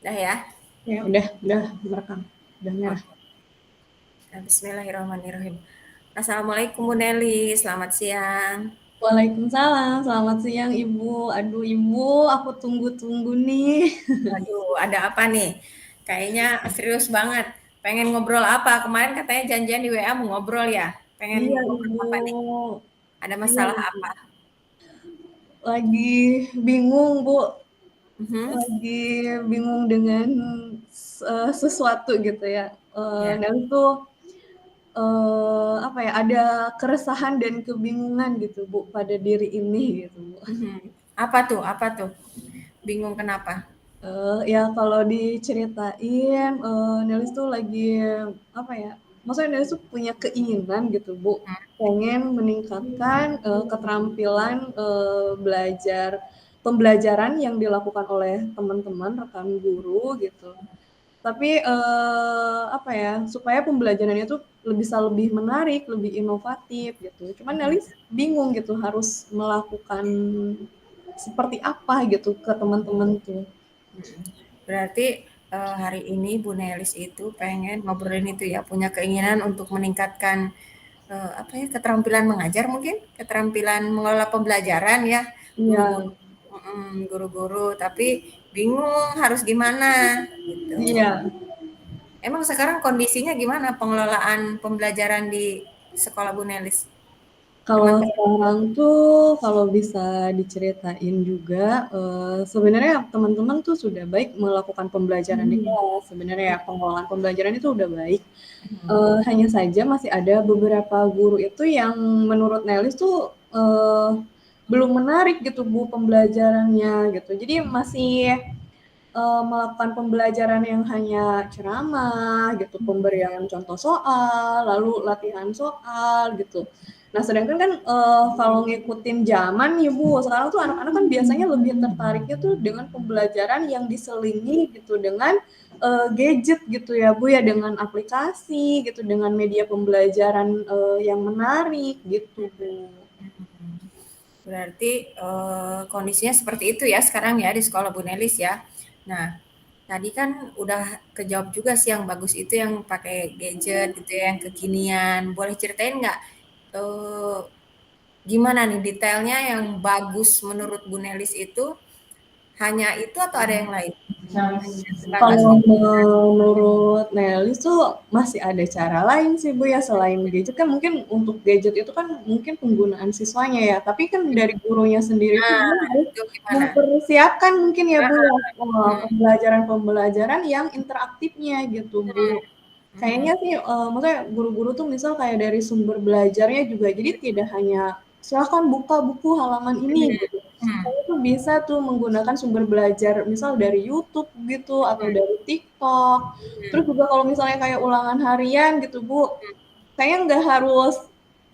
Udah ya? Ya udah merekam, udah merah. Oke. Nah, bismillahirrahmanirrahim. Assalamualaikum Bu Nelly, selamat siang. Waalaikumsalam, selamat siang Ibu. Aduh Ibu, aku tunggu-tunggu nih. Waduh, ada apa nih? Kayaknya serius banget. Pengen ngobrol apa? Kemarin katanya janjian di WA mau ngobrol ya. Pengen Iya ngobrol Ibu, apa nih? Ada iya masalah Ibu. apa? Lagi bingung Bu, Mhm. lagi bingung dengan sesuatu gitu ya. Ya. Dan tuh apa ya, ada keresahan dan kebingungan gitu Bu pada diri ini gitu Bu. Mhm. Apa tuh? Apa tuh? Bingung kenapa? Ya kalau diceritain, Nelis tuh lagi, apa ya, maksudnya Nelis tuh punya keinginan gitu, Bu, pengen meningkatkan, keterampilan, pembelajaran yang dilakukan oleh teman-teman, rekan guru gitu. Tapi, apa ya, supaya pembelajarannya tuh bisa lebih menarik, lebih inovatif gitu. Cuman Mhm. Nelis bingung gitu harus melakukan seperti apa gitu ke teman-teman tuh. Mhm. Berarti, hari ini Bu Nelis itu pengen ngobrolin itu ya, punya keinginan untuk meningkatkan, apa ya, keterampilan mengajar mungkin? Keterampilan mengelola pembelajaran ya, Iya. guru-guru guru-guru, tapi bingung harus gimana, gitu. Iya, Emang sekarang kondisinya gimana pengelolaan pembelajaran di sekolah Bu Nelis? kalau Teman-teman sekarang tuh kalau bisa diceritain juga, sebenarnya teman-teman tuh sudah baik melakukan pembelajaran di mhm, kelas, sebenarnya ya pengelolaan pembelajaran itu udah baik, mhm, hanya saja masih ada beberapa guru itu yang menurut Nelis tuh, belum menarik gitu Bu pembelajarannya gitu. Jadi masih, melakukan pembelajaran yang hanya ceramah gitu, pemberian contoh soal, lalu latihan soal gitu. Nah, sedangkan kan kalau ngikutin zaman nih Bu, sekarang tuh anak-anak kan biasanya lebih tertariknya tuh dengan pembelajaran yang diselingi gitu dengan gadget gitu ya Bu ya, dengan aplikasi gitu, dengan media pembelajaran yang menarik gitu Bu. mhm. Berarti, kondisinya seperti itu ya sekarang ya di sekolah Bu Nelis ya. Nah, tadi kan udah kejawab juga sih yang bagus itu yang pakai gadget gitu ya, yang kekinian. Boleh ceritain nggak, eee, gimana nih detailnya yang bagus menurut Bu Nelis itu, hanya itu atau ada yang lain? Hanya sebatas Kalau menurut Nelis tuh masih ada cara lain sih Bu ya selain gadget kan mungkin untuk gadget itu kan mungkin penggunaan siswanya ya, tapi kan dari gurunya sendiri itu nah, dia harus itu gimana? mempersiapkan mungkin ya Bu ya, Mhm, pembelajaran-pembelajaran yang interaktifnya gitu Bu. mhm, Kayaknya sih, maksudnya guru-guru tuh misal kayak dari sumber belajarnya juga, jadi tidak hanya, "Silahkan buka buku halaman ini," gitu. mhm, Kamu tuh bisa tuh menggunakan sumber belajar misal dari YouTube gitu, atau dari TikTok. Terus mhm, juga kalau misalnya kayak ulangan harian gitu, Bu, kayaknya nggak harus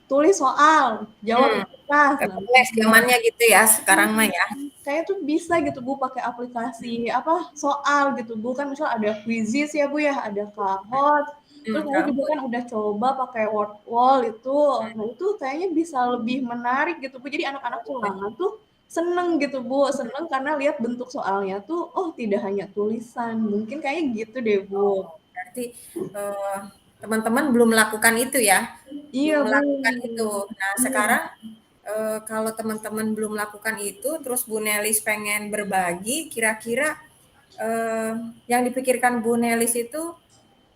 tulis soal, jawab mhm. di kertas. Nah, Kepres zamannya gitu ya sekarang mah ya. kayaknya tuh bisa gitu Bu pakai aplikasi apa, soal gitu Bu, kan misal ada Quizizz ya Bu ya, ada Kahoot, terus saya juga Kamu kan udah coba pakai Wordwall itu. Nah itu kayaknya bisa lebih menarik gitu Bu, jadi anak-anak ulangan tuh seneng gitu Bu, seneng karena lihat bentuk soalnya tuh, oh tidak hanya tulisan, mungkin kayaknya gitu deh Bu. berarti, teman-teman belum melakukan itu ya? Iya Belum Bu, melakukan itu. Nah, iya. sekarang, kalau teman-teman belum melakukan itu, terus Bu Nelis pengen berbagi, kira-kira, eee, yang dipikirkan Bu Nelis itu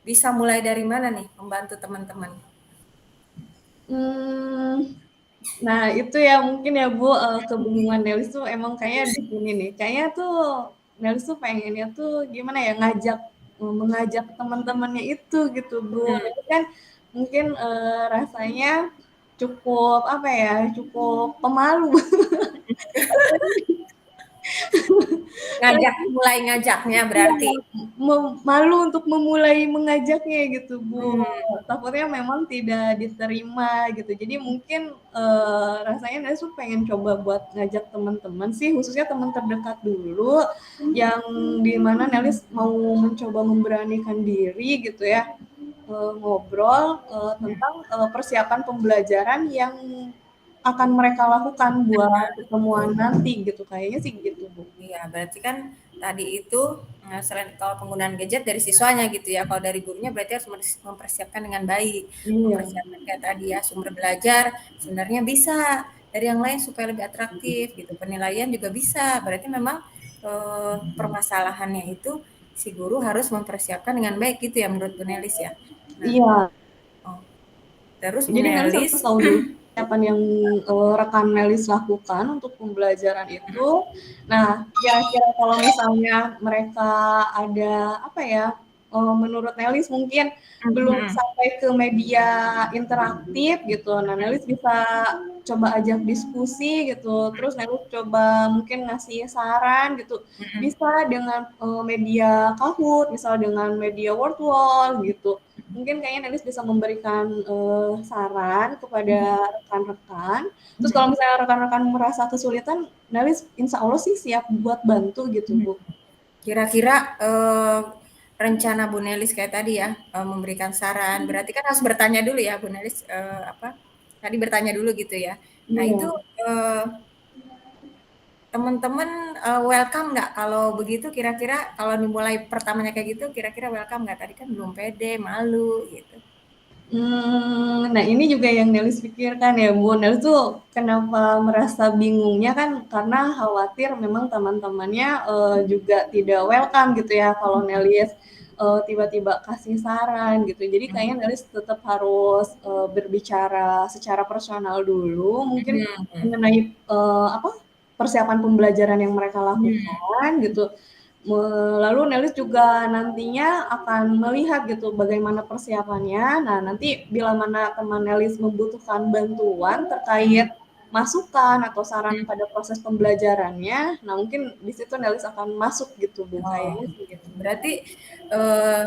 bisa mulai dari mana nih membantu teman-teman? Mmm. Nah, itu ya mungkin ya Bu, kebingungan Nelis tuh emang kayaknya di sini nih, kayaknya tuh Nelis tuh pengennya tuh gimana ya, mengajak teman-temannya itu gitu Bu. Mhm, Tapi kan mungkin, rasanya cukup apa ya, cukup pemalu. mulai ngajaknya Iya, berarti? malu untuk memulai mengajaknya gitu, Bu. Mmm, Takutnya memang tidak diterima gitu. Jadi mungkin, rasanya Nelis tuh pengen coba buat ngajak teman-teman sih, khususnya teman terdekat dulu, yang di mana Nelis mau mencoba memberanikan diri gitu ya, ngobrol, tentang, persiapan pembelajaran yang akan mereka lakukan buat pertemuan nanti gitu, kayaknya sih gitu, Bu. iya berarti kan tadi itu Nah, selain kalau penggunaan gadget dari siswanya gitu ya, kalau dari gurunya berarti harus mempersiapkan dengan baik, Iya. mempersiapkan kayak tadi ya, sumber belajar sebenarnya bisa dari yang lain supaya lebih atraktif gitu, penilaian juga bisa, berarti memang, permasalahannya itu si guru harus mempersiapkan dengan baik gitu ya menurut Bu Nelis ya? Nah, Iya. oh, terus Bu Jadi Nelis harus Nelis tahu dulu persiapan yang rekan Nelis lakukan untuk pembelajaran itu. Nah, kira-kira kalau misalnya mereka ada apa ya, menurut Nelis mungkin belum mhm, sampai ke media interaktif gitu. Nah, Nelis bisa coba ajak diskusi gitu. Terus Nelis coba mungkin ngasih saran gitu. mhm, Bisa dengan media Kahoot, misal dengan media Word Wall gitu. Mungkin kayaknya Nelis bisa memberikan saran kepada mhm, rekan-rekan. Terus mhm, kalau misalnya rekan-rekan merasa kesulitan, Nelis insya Allah sih siap buat bantu gitu, mhm. Bu. Kira-kira, rencana Bu Nelis kayak tadi ya, memberikan saran, berarti kan harus bertanya dulu ya Bu Nelis, apa, tadi bertanya dulu gitu ya. Nah itu, Iya. eee, teman-teman, welcome nggak kalau begitu kira-kira kalau dimulai pertamanya kayak gitu kira-kira welcome nggak? Tadi kan belum pede, malu gitu. Nah ini juga yang Nelis pikirkan ya, Bu. Nelis tuh kenapa merasa bingungnya kan karena khawatir memang teman-temannya juga tidak welcome gitu ya kalau Nelis tiba-tiba kasih saran gitu. Jadi kayaknya Mhm, Nelis tetap harus berbicara secara personal dulu, mungkin mhm, mhm, mengenai apa persiapan pembelajaran yang mereka mhm, lakukan gitu. Lalu Nelis juga nantinya akan melihat gitu bagaimana persiapannya. Nah, nanti bila mana teman Nelis membutuhkan bantuan terkait masukan atau saran mhm. pada proses pembelajarannya, nah mungkin di situ Nelis akan masuk gitu, Bu. Oh, Kayaknya sih gitu. gitu. Berarti, eee,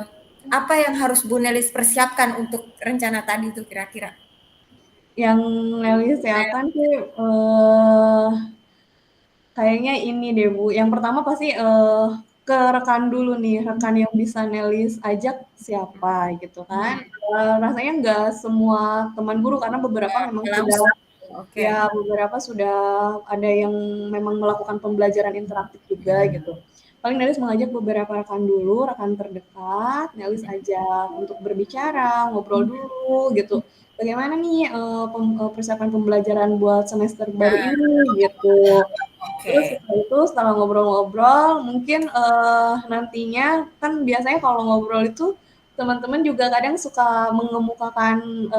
apa yang harus Bu Nelis persiapkan untuk rencana tadi tuh kira-kira? Yang Nelis siapkan sih kayaknya ini deh, Bu. Yang pertama pasti ke rekan dulu nih, rekan yang bisa Nelis ajak siapa gitu kan. Mhm, Rasanya nggak semua teman guru karena beberapa memang sudah langsung, oke. ya beberapa sudah ada yang memang melakukan pembelajaran interaktif juga gitu. Paling Nelis mengajak beberapa rekan dulu, rekan terdekat, Nelis ajak untuk berbicara, ngobrol dulu gitu. Bagaimana nih persiapan pembelajaran buat semester baru Nah, ini gitu. Terus oke. setelah itu, setelah ngobrol-ngobrol, mungkin, nantinya kan biasanya kalau ngobrol itu teman-teman juga kadang suka mengemukakan,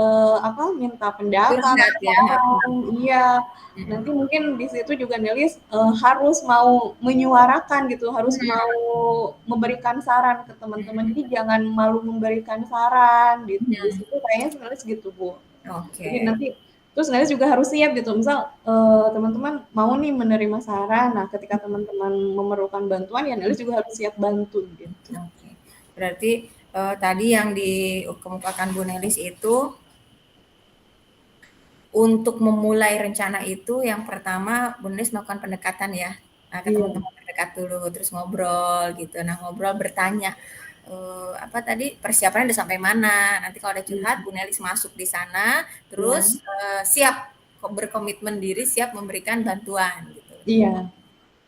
apa, minta pendapat Curhat atau ya, heeh, saran iya. Nanti mhm, mungkin di situ juga Nelis, harus mau menyuarakan gitu, harus mau mhm, memberikan saran ke teman-teman. mhm, Jadi jangan malu memberikan saran, di mhm, situ kayaknya sih Nelis gitu, Bu. Jadi oke, nanti terus Nelis juga harus siap gitu, misal, teman-teman mau nih menerima saran, nah ketika teman-teman memerlukan bantuan ya Nelis juga harus siap bantu gitu. oke. Berarti, tadi yang dikemukakan Bu Nelis itu untuk memulai rencana itu yang pertama Bu Nelis melakukan pendekatan ya, ke Iya, teman-teman terdekat dulu, terus ngobrol gitu. Nah ngobrol bertanya, apa tadi, persiapannya udah sampai mana, nanti kalau ada curhat Bu Nelis masuk di sana, iya, terus, siap berkomitmen diri, siap memberikan bantuan gitu. iya.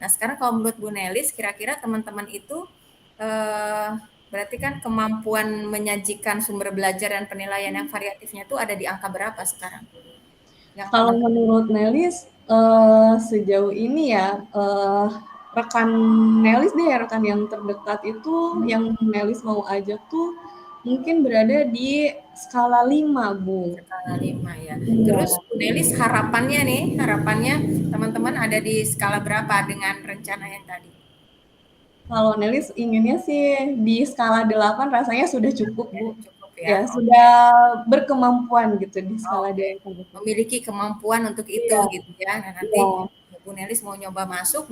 Nah sekarang kalau menurut Bu Nelis kira-kira teman-teman itu, eee, berarti kan kemampuan menyajikan sumber belajar dan penilaian yang variatifnya itu ada di angka berapa sekarang? Yang Kalau teman-teman menurut Nelis, sejauh ini ya, rekan Nelis deh, rekan yang terdekat itu yang Nelis mau ajak tuh mungkin berada di skala 5 Bu. skala 5 ya. Terus Iya. Bu Nelis harapannya nih, harapannya teman-teman ada di skala berapa dengan rencana yang tadi? Kalau Nelis inginnya sih di skala 8 rasanya sudah cukup, Bu. Cukup ya, Ya, oke. sudah berkemampuan gitu di skala Oke, 8 itu. memiliki kemampuan untuk itu Iya, gitu ya. Nah, iya, nanti Bu Nelis mau nyoba masuk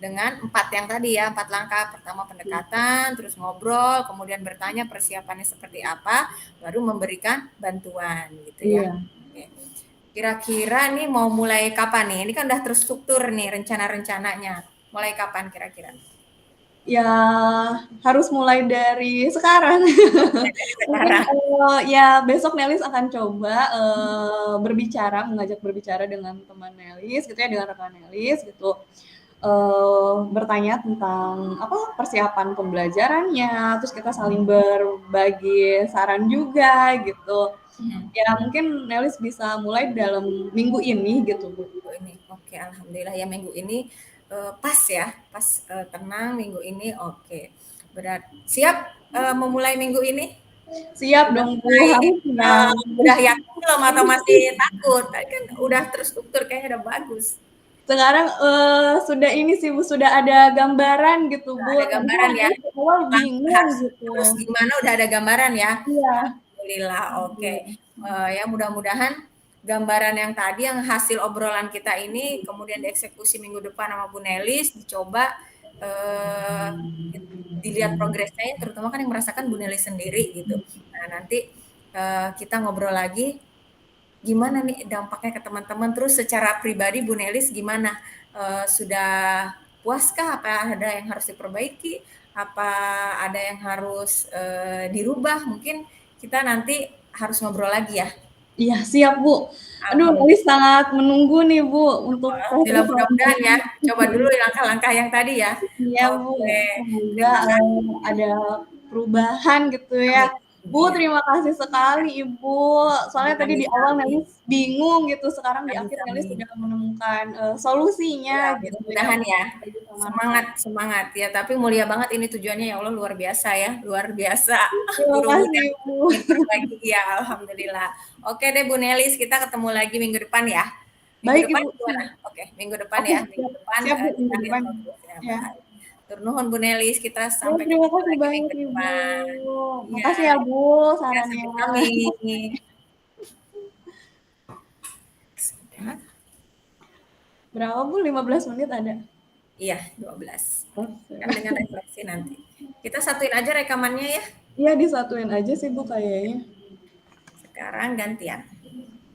dengan 4 yang tadi ya, 4 langkah. Pertama pendekatan, terus ngobrol, kemudian bertanya persiapannya seperti apa, baru memberikan bantuan gitu ya. iya. Oke. Kira-kira nih mau mulai kapan nih? Ini kan udah terstruktur nih rencana-rencananya. Mulai kapan kira-kira? Ya harus mulai dari sekarang. Dari Mungkin, sekarang. ya besok Nelis akan coba, berbicara, mengajak berbicara dengan teman Nelis gitu ya, dengan rekan Nelis gitu. bertanya tentang apa persiapan pembelajarannya, terus kita saling berbagi saran juga gitu. Mhm. Ya mungkin Nelis bisa mulai dalam minggu ini gitu Bu. Minggu ini. Oke, alhamdulillah ya minggu ini pas ya, pas tenang minggu ini. Oke, siap memulai minggu ini? Siap Udah dong Bu, mulai harusnya. udah yakin belum atau masih takut? Tadi kan udah terstruktur kayaknya udah bagus. Sekarang sudah ini sih Bu, sudah ada gambaran gitu Udah Bu. ada Tadinya gambaran ya. Nelis awal bingung Harus gitu. harus gimana udah ada gambaran ya. Iya. Alhamdulillah. Oke. Ya mudah-mudahan gambaran yang tadi yang hasil obrolan kita ini kemudian dieksekusi minggu depan sama Bu Nelis dicoba eh, dilihat progresnya terutama kan yang merasakan Bu Nelis sendiri gitu. Nah, nanti kita ngobrol lagi gimana nih dampaknya ke teman-teman terus secara pribadi Bu Nelis gimana sudah puaskah apa ada yang harus diperbaiki apa ada yang harus dirubah mungkin kita nanti harus ngobrol lagi ya. Iya, siap Bu. Aduh, Nelis Alhamdulillah. sangat menunggu nih Bu untuk sesi Alhamdulillah mudah-mudahan ya selanjutnya. coba dulu langkah-langkah yang tadi ya. Iya Bu, Oke, semoga terima kasih. ada perubahan gitu ya. Amin. Bu, Iya. terima kasih sekali Ibu. Soalnya tadi di awal Sami-sami. Nelis bingung gitu, sekarang di akhir Nelis Sami-sami. sudah menemukan solusinya Ya, gitu yang mudah-mudahan ya. bisa ditamarkan. Semangat, semangat ya. Tapi mulia banget ini tujuannya ya Allah luar biasa ya, luar biasa. Terima Guru muda kasih Bu. ingin berbagi ya, alhamdulillah. Oke deh Bu Nelis, kita ketemu lagi minggu depan ya. Minggu Baik depan Ibu. gimana? Oke, minggu depan Oke, ya. Minggu siap. depan Siap Bu, kita minggu lihat depan. progresnya. Ya. Baik. Tur nuhun Bu Nelis, kita Ya, sampai terima ketemu kasih lagi banyak minggu Ibu. depan. Iya, Makasih ya Bu ya sarannya. sami-sami. Sudah. Berapa Bu? 15 menit ada? Iya, 12. Oke. Kan dengan refleksi nanti. Kita satuin aja rekamannya ya. Iya disatuin aja sih Bu kayaknya. Sekarang gantian.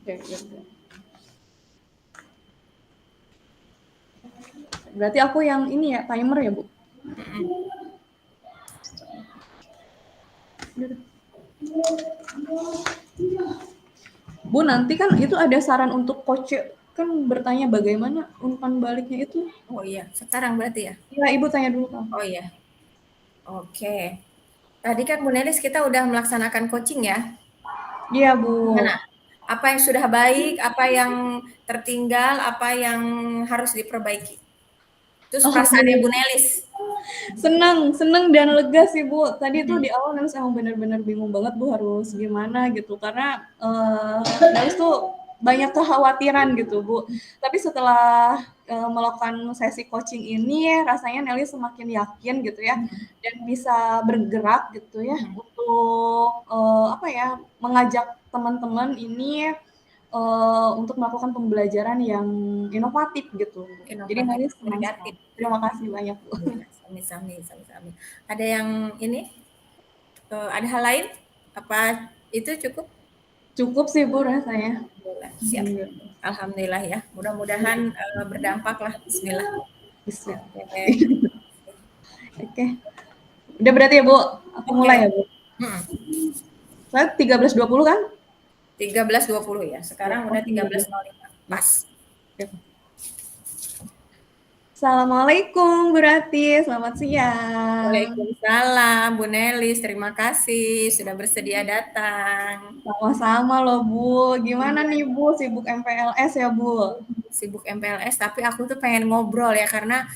Oke, oke, oke. Berarti aku yang ini ya timer ya Bu. Bu nanti kan itu ada saran untuk coach kan bertanya bagaimana umpan baliknya itu. Oh iya, sekarang berarti ya? Iya Ibu tanya dulu Kak. Oh iya, oke. Tadi kan Bu Nelis kita udah melaksanakan coaching ya. Iya Bu. Gimana? Apa yang sudah baik, apa yang tertinggal, apa yang harus diperbaiki? Terus perasaannya Bu Alhamdulillah. Nelis. Seneng dan lega sih Bu. Tadi tuh Hmm. di awal Nelis emang bener-bener bingung banget Bu harus gimana gitu karena Nelis tuh banyak kekhawatiran gitu Bu. Tapi setelah melakukan sesi coaching ini rasanya Nelis semakin yakin gitu ya dan bisa bergerak gitu ya untuk apa ya mengajak teman-teman ini untuk melakukan pembelajaran yang inovatif gitu. Jadi Inovatif, Nelis senang kreatif. sekali. Terima kasih banyak Bu. Iya, sami-sami, sami-sami. Ada yang ini? Ada hal lain? Apa itu cukup? Cukup sih Bu rasanya. Alhamdulillah, siap. Alhamdulillah ya. Mudah-mudahan berdampak lah. Bismillah. Bisa. Oke. Oke. Udah berarti ya Bu. Aku Oke. mulai ya Bu. Hmm. Saya 13.20 kan? 13.20 ya. Sekarang udah 13.05. Pas. Assalamualaikum Bu Rati, selamat siang. Waalaikumsalam Bu Nelis. Terima kasih sudah bersedia datang. Sama-sama loh Bu. Gimana nih Bu, sibuk MPLS ya Bu? Sibuk MPLS, tapi aku tuh pengen ngobrol ya karena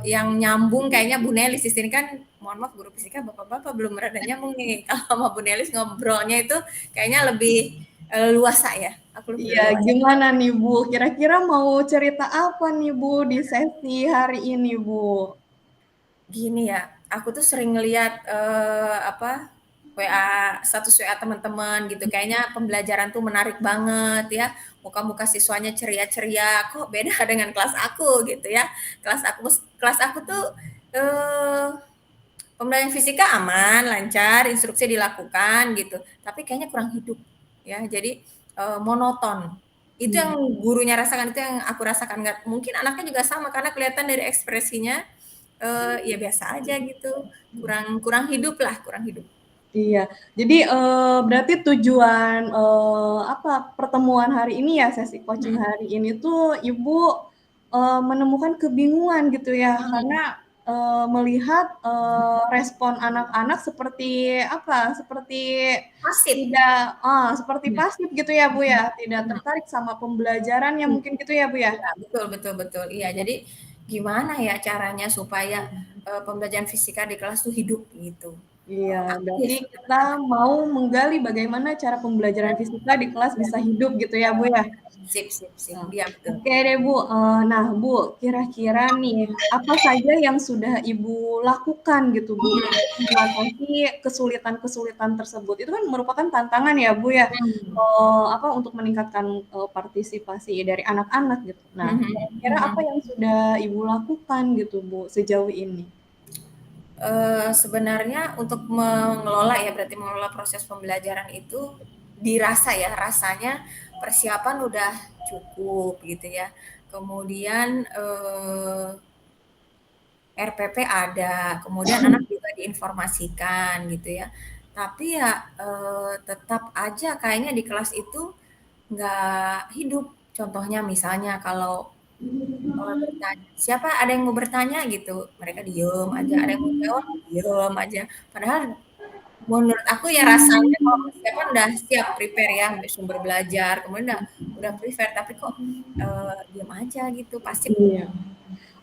yang nyambung kayaknya Bu Nelis di sini kan, mohon maaf guru fisika bapak-bapak belum rada nyambung nih. Kalau sama Bu Nelis ngobrolnya itu kayaknya lebih luasa ya. Aku lebih Iya, luasa. gimana nih Bu? Kira-kira mau cerita apa nih Bu di sesi hari ini Bu? Gini ya, aku tuh sering ngelihat apa WA status WA teman-teman gitu. Kayaknya pembelajaran tuh menarik banget ya. Muka-muka siswanya ceria-ceria. Kok beda dengan kelas aku gitu ya. Kelas aku tuh eh pembelajaran fisika aman, lancar, instruksi dilakukan gitu. Tapi kayaknya kurang hidup ya. Jadi monoton. Itu yang gurunya rasakan, itu yang aku rasakan. Nggak, mungkin anaknya juga sama karena kelihatan dari ekspresinya ya biasa aja gitu. Kurang kurang hidup lah, kurang hidup. Iya, jadi berarti tujuan apa pertemuan hari ini ya sesi coaching hari ini tuh Ibu menemukan kebingungan gitu ya, Mhm. karena, melihat, respon anak-anak seperti apa, seperti Pasif. tidak seperti Iya. pasif gitu ya, Bu, Mhm ya, tidak mhm. tertarik sama pembelajarannya Iya. mungkin gitu ya, Bu, ya? Iya, betul betul betul. Iya, jadi gimana ya caranya supaya, pembelajaran fisika di kelas tuh hidup gitu, Iya, aktif berarti gitu kita kan. mau menggali bagaimana cara pembelajaran fisika di kelas Iya, bisa hidup gitu ya, Bu, ya? sip sip sip, Nah, iya betul. oke deh, Bu, nah, Bu, kira-kira nih, apa saja yang sudah Ibu lakukan gitu, Bu, untuk mengatasi kesulitan-kesulitan tersebut? Itu kan merupakan tantangan ya, Bu, ya, Mhm. apa, untuk meningkatkan, partisipasi dari anak-anak gitu. Nah, Mhm kira-kira apa mhm. yang sudah Ibu lakukan gitu, Bu, sejauh ini? Sebenarnya untuk mengelola ya, berarti mengelola proses pembelajaran itu dirasa ya, rasanya persiapan udah cukup gitu ya. Kemudian, RPP ada, kemudian anak juga diinformasikan gitu ya. Tapi ya, tetap aja kayaknya di kelas itu nggak hidup. Contohnya misalnya kalau, bertanya, "Siapa ada yang mau bertanya?" Gitu, mereka diem aja, ada yang mau jawab, diem aja. Padahal menurut aku ya rasanya kalau persiapan udah siap prepare ya, sumber belajar, kemudian udah prepare, tapi kok, diem aja gitu, pasif. Iya.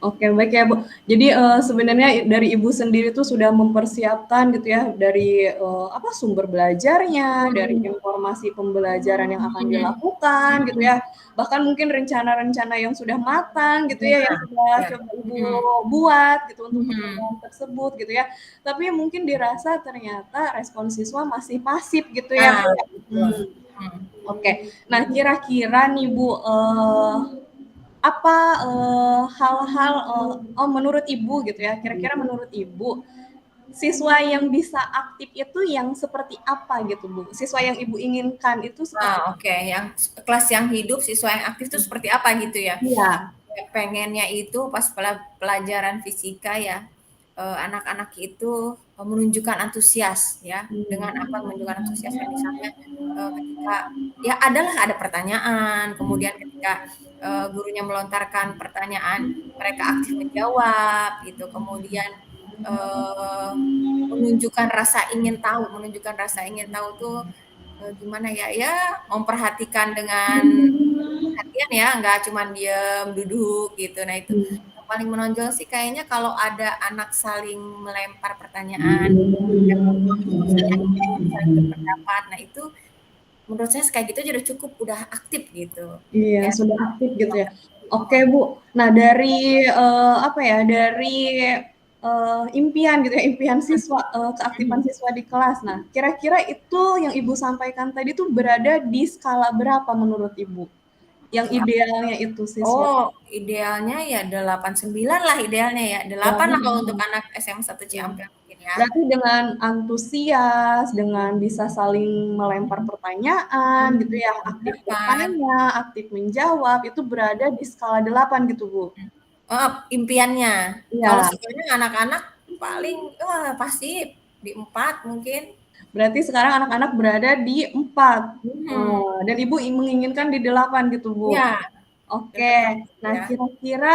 Oke, baik ya, Bu. Jadi, sebenarnya dari Ibu sendiri tuh sudah mempersiapkan gitu ya, dari, apa, sumber belajarnya, dari Mhm, informasi pembelajaran yang akan mhm, dilakukan gitu mhm. ya, bahkan mungkin rencana-rencana yang sudah matang gitu ya, Iya, yang sudah iya. coba Ibu Mhm, buat gitu untuk mhm. pertemuan tersebut gitu ya. Tapi mungkin dirasa ternyata respon siswa masih pasif gitu ya, Bu, Nah, ya? betul. Mhm. Oke. Nah, kira-kira nih, Bu, apa, hal-hal, menurut Ibu gitu ya, kira-kira menurut Ibu, siswa yang bisa aktif itu yang seperti apa gitu, Bu? Siswa yang Ibu inginkan itu seperti Nah, oke, yang kelas yang hidup, siswa yang aktif itu seperti apa gitu ya? iya, Ya, pengennya itu pas pelajaran fisika ya, anak-anak itu, menunjukkan antusias ya, dengan apa mmm, menunjukkan antusiasnya misalnya, ketika ya adalah ada pertanyaan, kemudian ketika, gurunya melontarkan pertanyaan, mereka aktif menjawab gitu, kemudian, eee, menunjukkan rasa ingin tahu tuh, gimana ya, ya memperhatikan dengan perhatian ya, nggak cuman diem, duduk gitu. Nah itu, yang paling menonjol sih kayaknya kalau ada anak saling melempar pertanyaan, kemudian ngobrol gitu, misalnya saling berpendapat. Nah itu menurut saya kayak gitu aja udah cukup, udah aktif gitu. iya, Ya, sudah aktif gitu ya. Oke, heeh, Bu. Nah, dari, apa ya, dari, impian gitu ya, impian siswa, keaktifan mhm. siswa di kelas. Nah, kira-kira itu yang Ibu sampaikan tadi tuh berada di skala berapa menurut Ibu? Yang idealnya itu siswa Oh, idealnya ya 89 lah idealnya ya, 8 lah kalau untuk anak SMA 1 Ciampea mungkin ya. berarti dengan antusias, dengan bisa saling melempar pertanyaan gitu ya, aktif Depan. bertanya, aktif menjawab, itu berada di skala 8 gitu, Bu? Oh, impiannya. Kalau Iya, sebenarnya anak-anak paling, wah pasti di 4 mungkin. berarti sekarang anak-anak berada di 4, Mhm. dan Ibu menginginkan di 8 gitu, Bu? Iya, Oke. tetap aktif Nah, ya. kira-kira,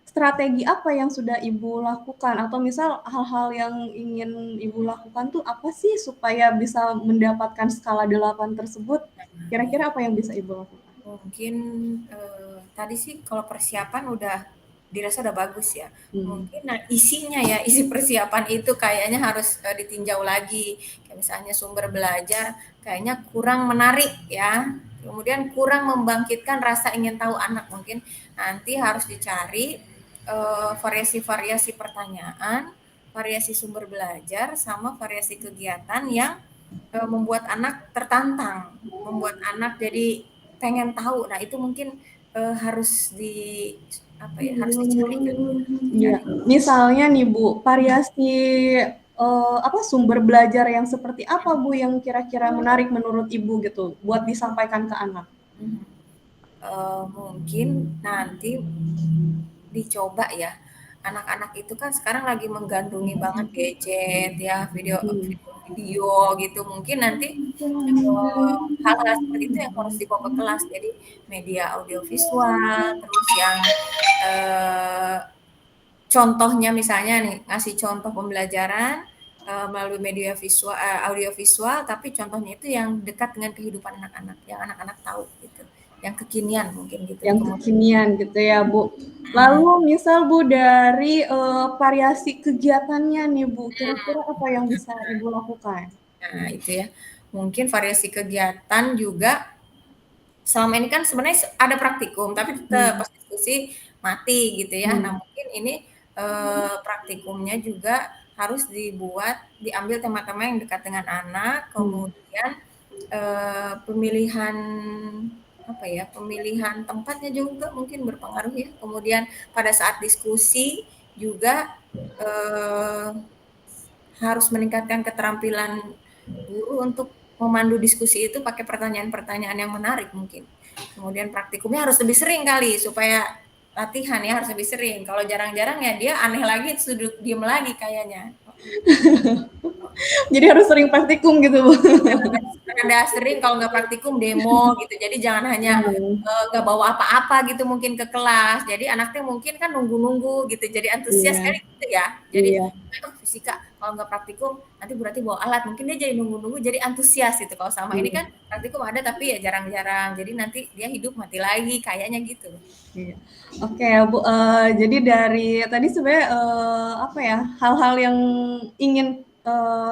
strategi apa yang sudah Ibu lakukan? Atau misal hal-hal yang ingin Ibu lakukan tuh apa sih supaya bisa mendapatkan skala 8 tersebut? Kira-kira apa yang bisa Ibu lakukan? Mungkin, tadi sih kalau persiapan udah dirasa udah bagus ya. Mmm, Mungkin nah isinya ya, isi persiapan itu kayaknya harus, ditinjau lagi. Kayak misalnya sumber belajar kayaknya kurang menarik ya, kemudian kurang membangkitkan rasa ingin tahu anak. Mungkin nanti harus dicari, variasi-variasi pertanyaan, variasi sumber belajar, sama variasi kegiatan yang, membuat anak tertantang, membuat anak jadi pengen tahu. Nah, itu mungkin, harus apa ya, harus dicari kali ya, harus iya. dicari. Misalnya nih, Bu, variasi, apa, sumber belajar yang seperti apa, Bu, yang kira-kira menarik menurut Ibu gitu, buat disampaikan ke anak? Mhm. Mungkin nanti dicoba ya, anak-anak itu kan sekarang lagi menggandrungi banget gadget ya, video Mmm, video gitu. Mungkin nanti hal-hal seperti itu yang harus dibawa ke kelas. Jadi media audiovisual, terus yang eh, contohnya misalnya nih ngasih contoh pembelajaran melalui media visual, audiovisual, tapi contohnya itu yang dekat dengan kehidupan anak-anak, yang anak-anak tahu gitu, yang kekinian mungkin gitu. yang Kemudian, kekinian gitu ya Bu. Lalu misal Bu dari variasi kegiatannya nih Bu, kira-kira apa yang bisa Ibu lakukan? nah itu ya, mungkin variasi kegiatan juga. Selama ini kan sebenarnya ada praktikum, tapi tetap Hmm. pas diskusi mati gitu ya. Nah, Hmm. mungkin ini praktikumnya juga harus diambil tema-tema yang dekat dengan anak, Hmm. kemudian pemilihan apa ya, pemilihan tempatnya juga mungkin berpengaruh ya. Kemudian pada saat diskusi juga eh, harus meningkatkan keterampilan guru untuk memandu diskusi itu pakai pertanyaan-pertanyaan yang menarik mungkin. Kemudian praktikumnya harus lebih sering kali supaya latihan ya harus lebih sering. Kalau jarang-jarang ya dia aneh lagi, sudut diem lagi kayaknya. Jadi harus sering praktikum gitu Bu. Ada sering kalau nggak praktikum demo gitu. Jadi jangan hanya Hmm. nggak bawa apa-apa gitu mungkin ke kelas. Jadi anaknya mungkin kan nunggu-nunggu gitu. Jadi antusias Iya, kali gitu ya. Jadi iya, oh fisika kalau nggak praktikum nanti berarti bawa alat. Mungkin dia jadi nunggu-nunggu jadi antusias gitu. Kalau sama ini kan iya. praktikum ada tapi ya jarang-jarang. Jadi nanti dia hidup mati lagi kayaknya gitu. Iya. Oke, Bu, jadi dari tadi sebenarnya, apa ya, hal-hal yang ingin,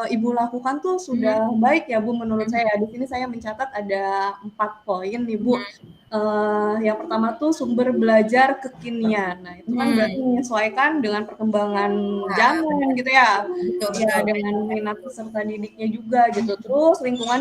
Ibu lakukan tuh sudah Hmm, baik ya, Bu, menurut hmm, saya. Di sini saya mencatat ada 4 poin nih, Bu. hmm, Yang pertama tuh sumber belajar kekinian. Nah, itu kan berarti hmm. menyesuaikan dengan perkembangan Nah, zaman benar. gitu ya. Betul Ya, betul. dengan minat peserta didiknya juga gitu. Terus lingkungan,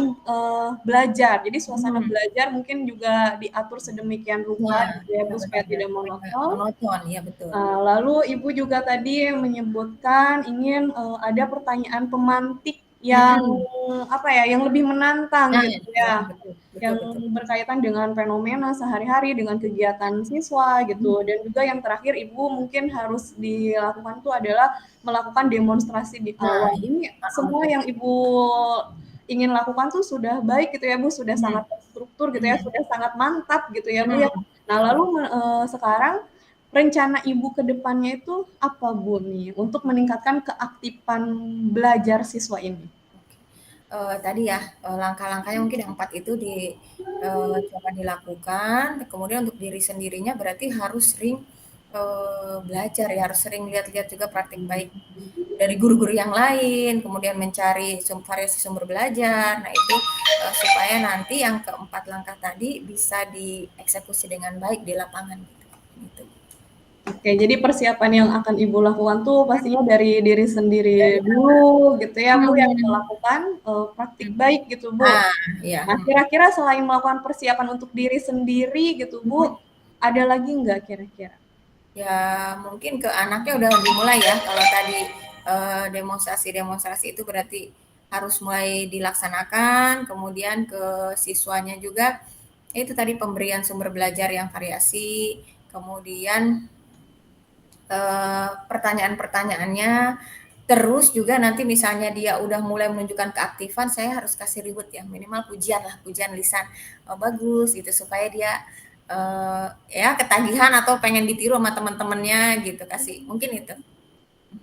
belajar. Jadi suasana Hmm. belajar mungkin juga diatur sedemikian rupa Nah, gitu ya, iya Bu, supaya benar-benar tidak supaya nggak monoton. monoton. Iya betul. Lalu Ibu juga tadi menyebutkan ingin, ada pertanyaan pemantik yang, Hmm. apa ya, yang lebih menantang Nah, gitu iya ya, betul betul yang betul. berkaitan dengan fenomena sehari-hari, dengan kegiatan siswa gitu. Dan juga yang terakhir Ibu mungkin harus dilakukan itu adalah melakukan demonstrasi di Nah, awal. iya, Ini heeh, semua betul. yang Ibu ingin lakukan tuh sudah baik gitu ya Bu, sudah Mhm, sangat terstruktur gitu ya, mhm, sudah sangat mantap gitu ya Bu ya. mhm, Nah betul. lalu, sekarang rencana Ibu ke depannya itu apa Bu nih, untuk meningkatkan keaktifan belajar siswa ini? Oke. Tadi ya, langkah-langkahnya mungkin yang 4 itu coba dilakukan, kemudian untuk diri sendirinya berarti harus sering, belajar ya, harus sering lihat-lihat juga praktik baik dari guru-guru yang lain, kemudian mencari variasi sumber belajar. Nah itu, supaya nanti yang keempat langkah tadi bisa dieksekusi dengan baik di lapangan gitu, gitu. Oke, jadi persiapan yang akan Ibu lakukan tuh pastinya dari diri sendiri Dari dulu gitu ya Bu, yang mhm, melakukan, praktik mhm. baik gitu Bu. Nah, iya, Nah mhm. kira-kira selain melakukan persiapan untuk diri sendiri gitu Bu, Mhm. ada lagi nggak kira-kira? Ya mungkin ke anaknya udah dimulai ya, kalau tadi, demonstrasi-demonstrasi itu berarti harus mulai dilaksanakan, kemudian ke siswanya juga, itu tadi pemberian sumber belajar yang variasi, kemudian, pertanyaan-pertaannya, terus juga nanti misalnya dia udah mulai menunjukkan keaktifan, saya harus kasih reward ya, minimal pujian lah, pujian lisan, bagus gitu, supaya dia, ya ketagihan atau pengen ditiru sama teman-temannya gitu, kasih mungkin itu.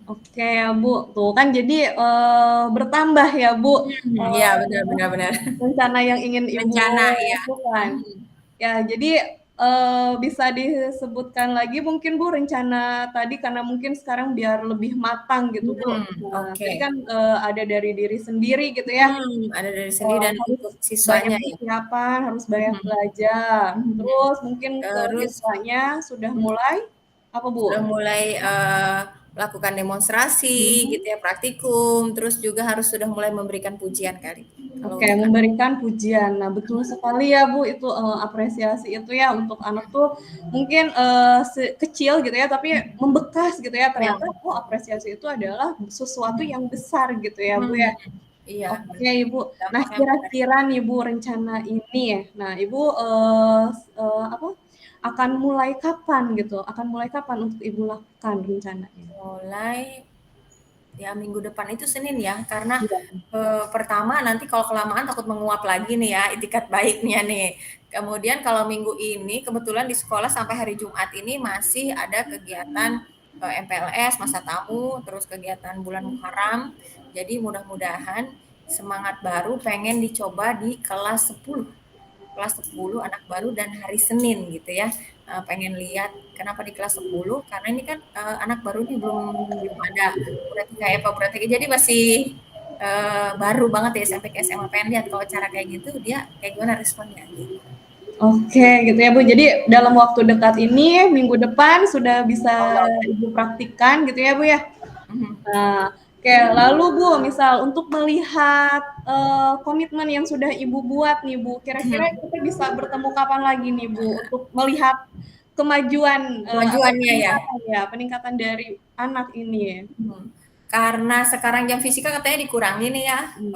Oke ya Bu, tuh kan jadi, bertambah ya Bu, Iya benar benar benar. rencana yang ingin Ibu Rencana, iya. lakukan. Mhm, Ya, jadi, bisa disebutkan lagi mungkin Bu rencana tadi karena mungkin sekarang biar lebih matang gitu Bu. Nah, oke. tadi kan, ada dari diri sendiri gitu ya, Ada dari sendiri dan harus untuk banyak siswanya ya. persiapan, harus banyak Mhm, belajar. mhm. Terus mungkin ke Terus siswanya sudah mhm, mulai apa Bu? sudah mulai, melakukan demonstrasi gitu Mhm. ya, praktikum, terus juga harus sudah mulai memberikan pujian kali, kalau Oke, untuk anak. memberikan pujian. Nah, betul sekali ya, Bu, itu, apresiasi itu ya untuk anak tuh mungkin, kecil gitu ya, tapi membekas gitu ya, Ya, ternyata, oh apresiasi itu adalah sesuatu yang besar gitu ya, Bu, mhm, ya. iya Oke, betul. Ibu. Nah, Dampaknya besar. kira-kira nih, Bu, rencana ini ya, nah Ibu, apa, akan mulai kapan gitu? Akan mulai kapan untuk Ibu lakukan rencananya? Mulai Ya minggu depan itu Senin ya, karena Iya. pertama nanti kalau kelamaan takut menguap lagi nih ya itikat baiknya nih. Kemudian kalau minggu ini kebetulan di sekolah sampai hari Jumat ini masih ada kegiatan MPLS masa tamu, terus kegiatan bulan Muharram. Jadi mudah-mudahan semangat baru pengen dicoba di kelas 10 anak baru dan hari Senin gitu ya. Pengen lihat kenapa di kelas 10 karena ini kan anak baru nih belum belum ada berarti kayak apa berarti jadi masih baru banget ya SMP ke SMA pengen lihat kalau cara kayak gitu dia kayak gimana responnya gitu. Oke, gitu ya Bu. Jadi dalam waktu dekat ini, minggu depan sudah bisa Allah. Ibu praktikkan gitu ya Bu ya? Mhm. Nah, oke, lalu Bu, misal untuk melihat komitmen yang sudah Ibu buat nih Bu, kira-kira Mhm. kita bisa bertemu kapan lagi nih Bu untuk melihat kemajuan atau Kemajuannya ya. peningkatan dari anak ini. Mhm. Karena sekarang jam fisika katanya dikurangi nih ya, Hmm.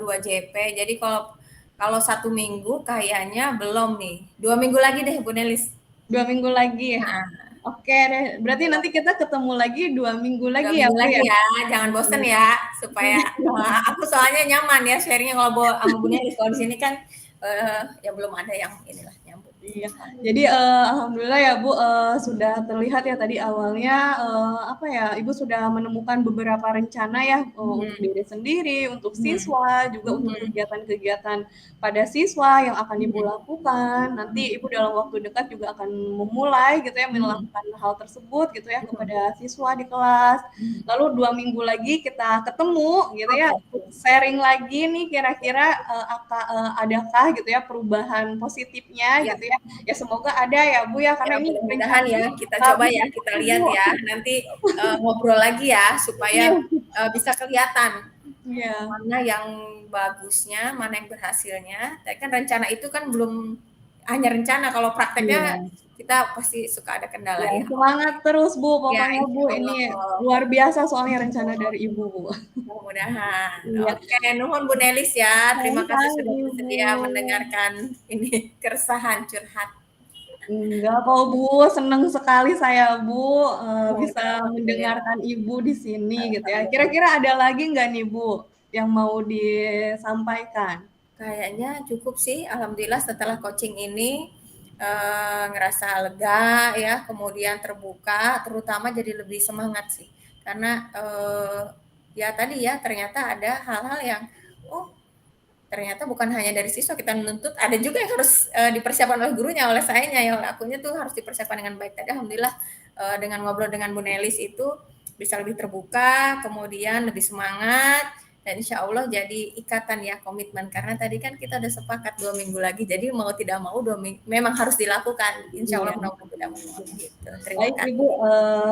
2 JP. Jadi kalau kalau 1 minggu kayaknya belum nih. 2 minggu lagi deh Bu Nelis. 2 minggu lagi. Nah, Oke deh, berarti nanti kita ketemu lagi 2 minggu dua lagi ya minggu Bu lagi ya? ya, jangan bosen ya, supaya aku soalnya nyaman ya sharingnya kalau sama Bu Nelis. Kalau di sini kan ya belum ada yang inilah nyambung. Iya, jadi alhamdulillah ya Bu sudah terlihat ya tadi awalnya apa ya Ibu sudah menemukan beberapa rencana ya untuk Mhm, diri sendiri, untuk mhm, siswa, juga untuk mhm, kegiatan-kegiatan pada siswa yang akan Ibu mhm, lakukan. Nanti Ibu dalam waktu dekat juga akan memulai gitu ya mhm, melakukan hal tersebut gitu ya mhm, kepada siswa di kelas. mhm. Lalu 2 minggu lagi kita ketemu gitu ya Oke, untuk sharing lagi nih kira-kira adakah gitu ya perubahan positifnya ya. gitu ya. Ya semoga ada ya Bu ya, Ya karena ini mudah-mudahan ya rencananya kita coba ya, bagus kita nih lihat Bu. ya, nanti ngobrol lagi ya supaya Iya, bisa kelihatan iya, mana yang bagusnya, mana yang berhasilnya. Tapi kan rencana itu kan belum hanya rencana, kalau prakteknya iya. kita pasti suka ada kendala Ya, ya. semangat terus Bu, Ya, pokoknya insya Bu, ini Allah. luar biasa soalnya rencana dari Ibu Bu. Mudah-mudahan. Iya, Oke, nuhun Bu Nelis ya. Terima kasih sama-sama sudah Ibu. bersedia mendengarkan ini keresahan curhat. Enggak kok Bu, seneng sekali saya Bu bisa Alhamdulillah. mendengarkan Ibu di sini gitu ya. Alhamdulillah. Kira-kira ada lagi nggak nih Bu yang mau disampaikan? Kayaknya cukup sih, alhamdulillah setelah coaching ini ngerasa lega ya, kemudian terbuka, terutama jadi lebih semangat sih. Karena ya tadi ya ternyata ada hal-hal yang oh ternyata bukan hanya dari siswa kita menuntut, ada juga yang harus dipersiapkan oleh gurunya, oleh sayanya ya, oleh akunya tuh harus dipersiapkan dengan baik. Tadi alhamdulillah dengan ngobrol dengan Bu Nelis itu bisa lebih terbuka, kemudian lebih semangat, dan insya Allah jadi ikatan ya komitmen karena tadi kan kita udah sepakat 2 minggu lagi jadi mau tidak mau 2 minggu memang harus dilakukan insya Iya. Allah mudah-mudahan tidak menguap gitu terima Baik kasih. Ibu,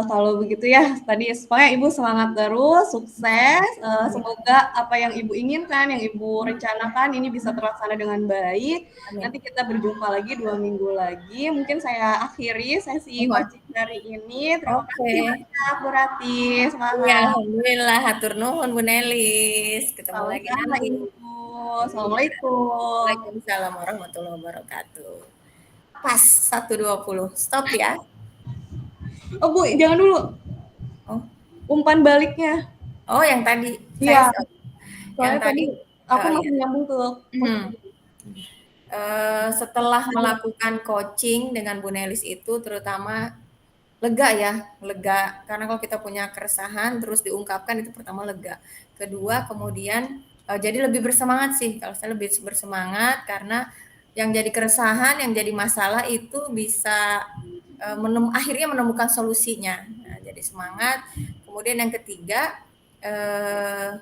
kalau begitu ya tadi pokoknya Ibu semangat terus, sukses, Amin. semoga apa yang Ibu inginkan, yang Ibu rencanakan ini bisa terlaksana dengan baik. Amin. Nanti kita berjumpa lagi 2 minggu lagi. Mungkin saya akhiri sesi Mohon. coaching hari ini. Terima Oke. kasih banyak Bu Rati, Iya, semangat. alhamdulillah hatur nuhun Bu Nelis ketemu lagi Sama-sama nanti. Ibu. Iya. Assalamualaikum. Waalaikumsalam warahmatullahi wabarakatuh. Pas 1:20. Stop ya. Oh Bu, jangan dulu. Oh. Umpan baliknya. Oh, yang tadi saya Iya, stop. Yang soalnya tadi tadi aku oh masih ya. nyambung ke Mhm. coaching. Setelah melakukan coaching dengan Bu Nelis itu terutama lega ya, lega. Karena kalau kita punya keresahan terus diungkapkan itu pertama lega. Kedua kemudian jadi lebih bersemangat sih. Kalau saya lebih bersemangat karena yang jadi keresahan, yang jadi masalah itu bisa akhirnya menemukan solusinya. Nah, jadi semangat. Kemudian yang ketiga eh,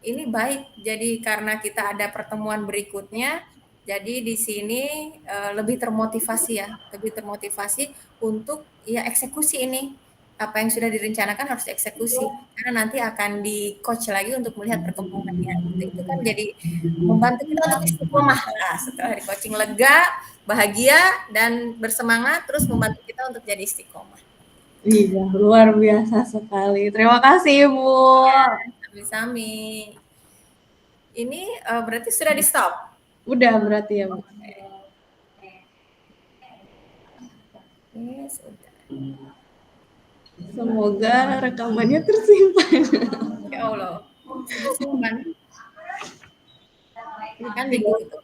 ini baik. Jadi karena kita ada pertemuan berikutnya, jadi di sini lebih termotivasi ya, lebih termotivasi untuk ya eksekusi ini. Apa yang sudah direncanakan harus dieksekusi. Karena nanti akan di coach lagi untuk melihat perkembangannya. Itu kan jadi membantu kita untuk istiqomah lah setelah di coaching lega, bahagia dan bersemangat terus membantu kita untuk jadi istiqomah. Iya, luar biasa sekali. Terima kasih, Bu. Ya, sami-sami. Ini berarti sudah di stop. Udah berarti ya, Bu. Oke, sudah. Semoga rekamannya tersimpan. Ya Allah, tersimpan kan di Tinggal Google.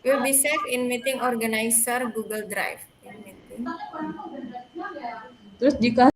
Will be saved in meeting organizer Google Drive. In meeting. terus jika